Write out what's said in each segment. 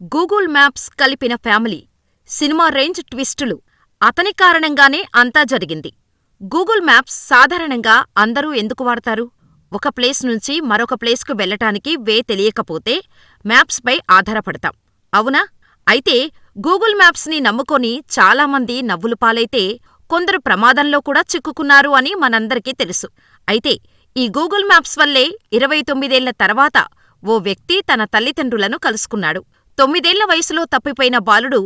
Google maps కలిపిన family. Cinema range ట్విస్టులు. అతని కారణంగానే అంతా జరిగింది. గూగుల్ మ్యాప్స్ సాధారణంగా అందరూ ఎందుకు వాడతారు? ఒక ప్లేస్ నుంచి మరొక ప్లేస్కు వెళ్ళటానికి వే తెలియకపోతే మ్యాప్స్పై ఆధారపడతాం, అవునా? అయితే గూగుల్ మ్యాప్స్ని నమ్ముకొని చాలామంది నవ్వులపాలైతే కొందరు ప్రమాదంలో కూడా చిక్కుకున్నారు అని మనందరికీ తెలుసు. అయితే ఈ గూగుల్ మ్యాప్స్ వల్లే 29 ఏళ్ల తర్వాత ఓ వ్యక్తి తన తల్లిదండ్రులను కలుసుకున్నాడు. 9 ఏళ్ల వయసులో తప్పిపోయిన బాలుడు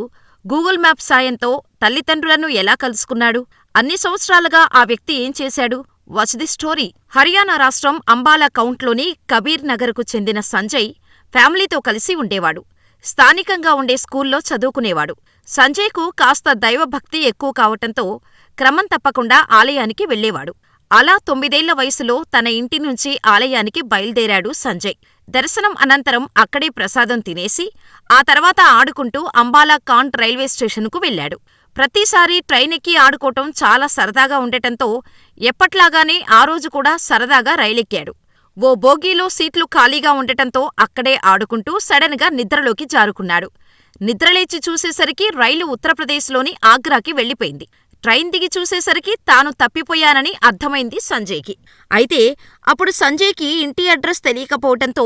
గూగుల్ మ్యాప్ సాయంతో తల్లిదండ్రులను ఎలా కలుసుకున్నాడు? అన్ని సంవత్సరాలుగా ఆ వ్యక్తి ఏం చేశాడు? Watch the story. హర్యానా రాష్ట్రం అంబాలా కౌంట్లోని కబీర్ నగర్కు చెందిన సంజయ్ ఫ్యామిలీతో కలిసి ఉండేవాడు. స్థానికంగా ఉండే స్కూల్లో చదువుకునేవాడు. సంజయ్కు కాస్త దైవభక్తి ఎక్కువ కావటంతో క్రమం తప్పకుండా ఆలయానికి వెళ్ళేవాడు. అలా 9 ఏళ్ల వయసులో తన ఇంటి నుంచి ఆలయానికి బయలుదేరాడు సంజయ్. దర్శనం అనంతరం అక్కడే ప్రసాదం తినేసి ఆ తర్వాత ఆడుకుంటూ అంబాలా కాంట్ రైల్వే స్టేషనుకు వెళ్ళాడు. ప్రతిసారీ ట్రైనెక్కి ఆడుకోవటం చాలా సరదాగా ఉండటంతో ఎప్పట్లాగానే ఆ రోజు కూడా సరదాగా రైలెక్కాడు. ఓ బోగీలో సీట్లు ఖాళీగా ఉండటంతో అక్కడే ఆడుకుంటూ సడన్ గా నిద్రలోకి జారుకున్నాడు. నిద్రలేచి చూసేసరికి రైలు ఉత్తరప్రదేశ్లోని ఆగ్రాకి వెళ్ళిపోయింది. ట్రైన్ దిగి చూసేసరికి తాను తప్పిపోయానని అర్థమైంది సంజయ్కి. అయితే అప్పుడు సంజయ్కి ఇంటి అడ్రస్ తెలియకపోవటంతో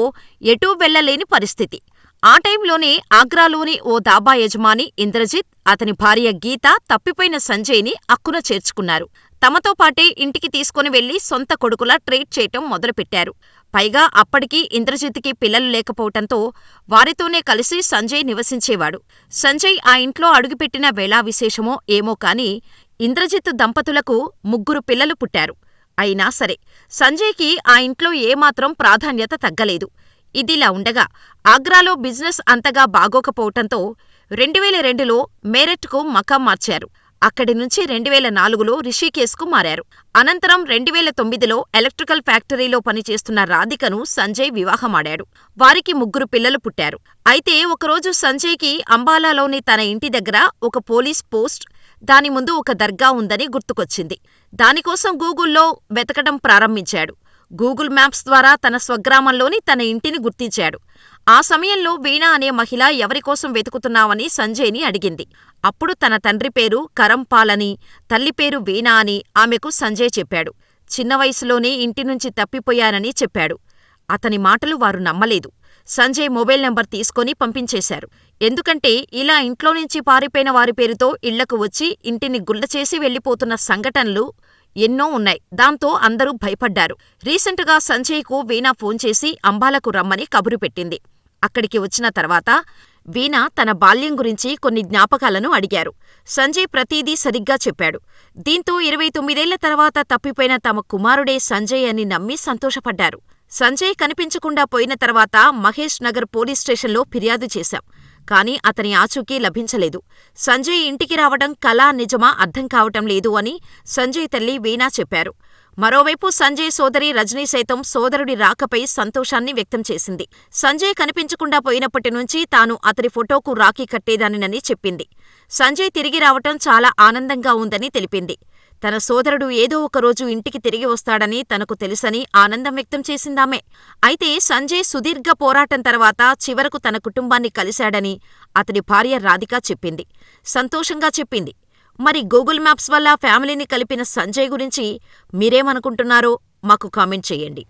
ఎటూ వెళ్ళలేని పరిస్థితి. ఆ టైంలోనే ఆగ్రాలోని ఓ దాబా యజమాని ఇంద్రజిత్, అతని భార్య గీత తప్పిపోయిన సంజయ్ని అక్కున చేర్చుకున్నారు. తమతో పాటే ఇంటికి తీసుకుని వెళ్లి సొంత కొడుకులా ట్రీట్ చేయటం మొదలుపెట్టారు. పైగా అప్పటికీ ఇంద్రజిత్కి పిల్లలు లేకపోవటంతో వారితోనే కలిసి సంజయ్ నివసించేవాడు. సంజయ్ ఆ ఇంట్లో అడుగుపెట్టిన వేళా విశేషమో ఏమో కాని ఇంద్రజిత్ దంపతులకు 3 పిల్లలు పుట్టారు. అయినా సరే సంజయ్కి ఆ ఇంట్లో ఏమాత్రం ప్రాధాన్యత తగ్గలేదు. ఇదిలా ఉండగా ఆగ్రాలో బిజినెస్ అంతగా బాగోకపోవటంతో 2002లో మేరట్కు మకాం మార్చారు. అక్కడి నుంచి 2004లో రిషికేశ్కు మారారు. అనంతరం 2009లో ఎలక్ట్రికల్ ఫ్యాక్టరీలో పనిచేస్తున్న రాధికను సంజయ్ వివాహమాడాడు. వారికి 3 పిల్లలు పుట్టారు. అయితే ఒకరోజు సంజయ్కి అంబాలాలోని తన ఇంటి దగ్గర ఒక పోలీస్ పోస్ట్, దాని ముందు ఒక దర్గా ఉందని గుర్తుకొచ్చింది. దానికోసం గూగుల్లో వెతకడం ప్రారంభించాడు. గూగుల్ మ్యాప్స్ ద్వారా తన స్వగ్రామంలోని తన ఇంటిని గుర్తించాడు. ఆ సమయంలో వీణా అనే మహిళ ఎవరికోసం వెతుకుతున్నావని సంజయ్ని అడిగింది. అప్పుడు తన తండ్రి పేరు కరంపాల్ అని, తల్లి పేరు వీణా అని ఆమెకు సంజయ్ చెప్పాడు. చిన్న వయసులోనే ఇంటినుంచి తప్పిపోయానని చెప్పాడు. అతని మాటలు వారు నమ్మలేదు. సంజయ్ మొబైల్ నంబర్ తీసుకొని పంపించేశారు. ఎందుకంటే ఇలా ఇంట్లోనుంచి పారిపోయిన వారి పేరుతో ఇళ్లకు వచ్చి ఇంటిని గుల్లచేసి వెళ్లిపోతున్న సంఘటనలు ఎన్నో ఉన్నాయి. దాంతో అందరూ భయపడ్డారు. రీసెంటుగా సంజయ్కు వీణా ఫోన్ చేసి అంబాలకు రమ్మని కబురు పెట్టింది. అక్కడికి వచ్చిన తర్వాత వీణా తన బాల్యం గురించి కొన్ని జ్ఞాపకాలను అడిగారు. సంజయ్ ప్రతీదీ సరిగ్గా చెప్పాడు. దీంతో 29 ఏళ్ల తర్వాత తప్పిపోయిన తమ కుమారుడే సంజయ్ అని నమ్మి సంతోషపడ్డారు. సంజయ్ కనిపించకుండా పోయిన తర్వాత మహేష్ నగర్ పోలీస్ స్టేషన్లో ఫిర్యాదు చేశాం. కానీ అతని ఆచూకీ లభించలేదు. సంజయ్ ఇంటికి రావడం కలా నిజమా అర్థం కావటం లేదు అని సంజయ్ తల్లి వీణా చెప్పారు. మరోవైపు సంజయ్ సోదరి రజనీ సైతం సోదరుడి రాకపై సంతోషాన్ని వ్యక్తం చేసింది. సంజయ్ కనిపించకుండా పోయినప్పటి నుంచి తాను అతడి ఫోటోకు రాఖీ కట్టేదానినని చెప్పింది. సంజయ్ తిరిగి రావటం చాలా ఆనందంగా ఉందని తెలిపింది. తన సోదరుడు ఏదో ఒకరోజు ఇంటికి తిరిగి వస్తాడని తనకు తెలుసని ఆనందం వ్యక్తం చేసిందామె. అయితే సంజయ్ సుదీర్ఘ పోరాటం తర్వాత చివరకు తన కుటుంబాన్ని కలిశాడని అతడి భార్య రాధిక చెప్పింది. సంతోషంగా చెప్పింది. మరి గూగుల్ మ్యాప్స్ వల్ల ఫ్యామిలీని కలిపిన సంజయ్ గురించి మీరేమనుకుంటున్నారో మాకు కామెంట్ చేయండి.